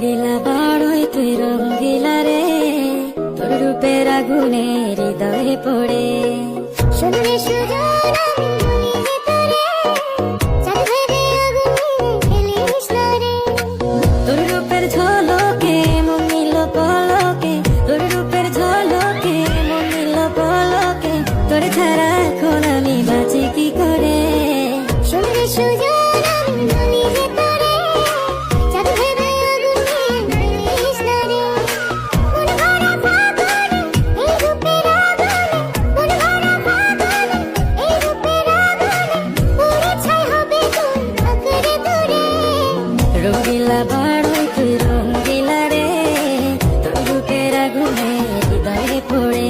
রঙ্গিলা বাড়ই তুই রঙ্গিলা রে, তোর রূপের আগুনে হৃদয়ে পড়ে। শুনলে সুজন আমি বলি যে তোরে, চাঁদ ভেবে আগুনে ফেলিস না রে। তোর রূপের ঝলকে মন নিল পলকে, তোর রূপের ঝলকে মন নিল পলকে, তোর ছাড়া এখন আমি বাঁচি কি করে। শুনলে সুজন আমি বলি যে তোরে, চাঁদ ভেবে আগুনে ফেলিস না রে। মন ভরা ফাগুনে এই রূপের আগুনে, মন ভরা ফাগুনে এই রূপের আগুনে, পুড়ে ছাই হবে তোর আঁকড়ে ধরে। রঙ্গিলা বাড়ই তুই রঙ্গিলা রে, তোর রূপের আগুনে হৃদয়ে পড়ে।